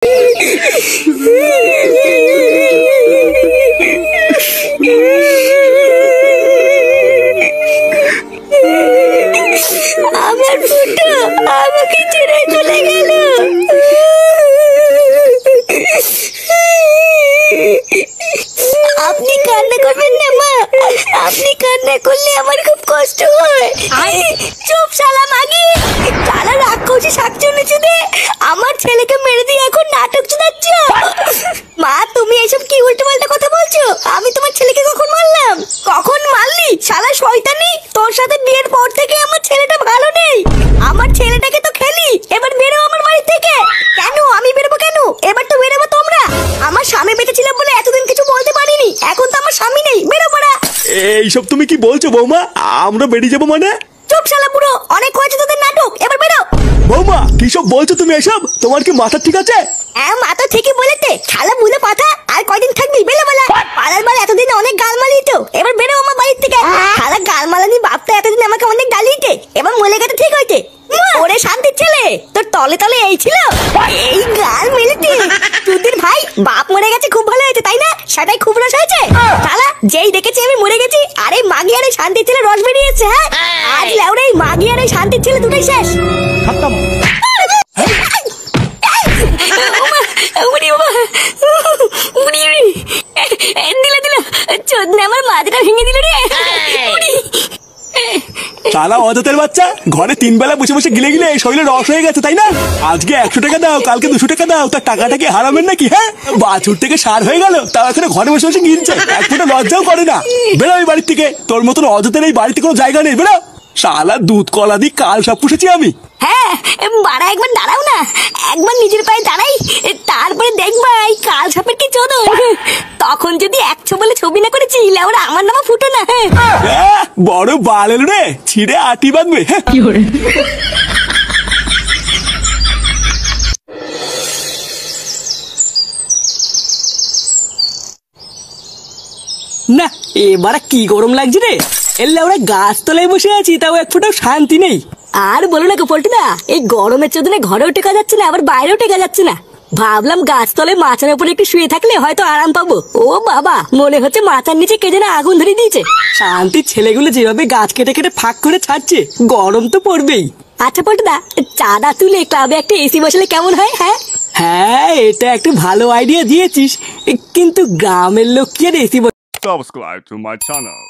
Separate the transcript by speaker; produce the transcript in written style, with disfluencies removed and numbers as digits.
Speaker 1: আমার ফুটো আমাকে ছেড়ে চলে গেল। আপনি কান্না করবেন না মা, আপনি কান্না করলে আমার খুব কষ্ট হয়। চুপ শালা মাগি, শালা রাক্ষসী শাকচুন্নি চুদে আমার ছেলেকে মেরে দিয়ে এখন নাটক শোনাচ্ছ। মা তুমি এইসব কি উল্টোপাল্টা কথা বলছো? আমি তোমার ছেলেকে কখন মারলাম? কখন মারলি শালা শয়তানি? তোর সাথে বিয়ের পর থেকে আমার ছেলেটা ভালো নেই। আমার ছেলেটাকে তো খেলি, এবার বেরো আমার বাড়ি থেকে। কেন আমি বেরোবো কেন? এবার তো বেরোবো তোমরা। আমার স্বামী বেঁচে ছিল বলে এতদিন কিছু বলতে পারিনি, এখন তো আমার স্বামী নেই, বেরো পড়া।
Speaker 2: এইসব তুমি কি বলছো বৌমা? আমরা বেরিয়ে যাবো মানে?
Speaker 1: চুপ শালা বুড়ো, অনেক হয়েছে তোদের নাটক, এবার বেরো।
Speaker 2: বৌমা কি সব বলছো তুমি এসব? তোমার কি মাথা ঠিক আছে?
Speaker 1: হ্যাঁ মা তো ঠিকই বলেছে, শালা বুঝে পাঠা। আর কয়দিন থাকবি বেরো বলা। পাড়ার বার এতদিন অনেক গাল মারলি তো, এবার বেরো আমার বাড়ির থেকে। শালা গাল মারানি বাপটা এতদিন আমাকে অনেক গালিতে, এবার মলে গেছে ঠিক হইতে। ওরে শান্তির ছেলে, তোর তলে তলে এই ছিল, এই গাল মেলেতে। তুদির ভাই বাপ মরে গেছে খুব ভালো হয়েছে তাই না? সেটাই খুব রস হয়েছে। শালা যেই দেখেছি আমি মরে গেছি, আরে মাগি আর শান্তির ছেলে রস বেরিয়েছে। হ্যাঁ আজ লেওরে মাগি আর শান্তির ছেলে দুটোই শেষ।
Speaker 2: খতম।
Speaker 1: আমার মাথাটা ভেঙে দিল রে।
Speaker 2: শালা অজাতের বাচ্চা, ঘরে 3 বেলা বসে বসে গিলে গিলে শরীরে রস হয়ে গেছে তাই না? আজকে 100 টাকা দাও, কালকে 200 টাকা দাও, তার টাকাটা কি হারাবেন নাকি? হ্যাঁ বাছুর থেকে সার হয়ে গেল, তাও এখন ঘরে বসে বসে গিলছে, এক ফোঁটা লজ্জাও করে না। বেরো এই বাড়ির থেকে, তোর মতন অজাতের এই বাড়িতে কোনো জায়গা নেই, বেরো। শালা দুধ কলা দিয়ে কাল সব পুষেছি আমি।
Speaker 1: হ্যাঁ বাড়া একবার দাঁড়াও না, একবার নিজের পায়ে দাঁড়াই, তারপরে দেখবা এই কাল সাপের কি চোদন। তখন যদি 100 বলে ছবি না করেছি ওরা আমার নামা ফুটো না।
Speaker 2: বড় বালের রে, ছিঁড়ে আটি বাঁধবে।
Speaker 3: না এবার কি গরম লাগছে রে। এলে ওরা গাছ তলায় বসে আছি, তাও এক ফোঁটাও শান্তি নেই।
Speaker 1: আর বলো না গোপলটা, এই গরমের চোদনে ঘরেও টেকা যাচ্ছে না, আবার বাইরেও টেকা যাচ্ছে না। ভাবলাম গাছতলে মাচার উপরে একটু শুয়ে থাকলে হয়তো আরাম পাবো। ও বাবা, মনে হচ্ছে মাথার নিচে কে যেন আগুন ধরে দিয়েছে।
Speaker 3: শান্তির ছেলেগুলো যেভাবে গাছ কেটে কেটে ফাঁক করে ছাড়ছে, গরম তো পড়বেই।
Speaker 1: আচ্ছা পল্টুদা, চাঁদা তুলে ক্লাবে একটা এসি বসালে কেমন হয়? হ্যাঁ
Speaker 3: হ্যাঁ এটা একটা ভালো আইডিয়া দিয়েছিস, কিন্তু গ্রামের লোক কি আর AC?
Speaker 4: Subscribe to my channel.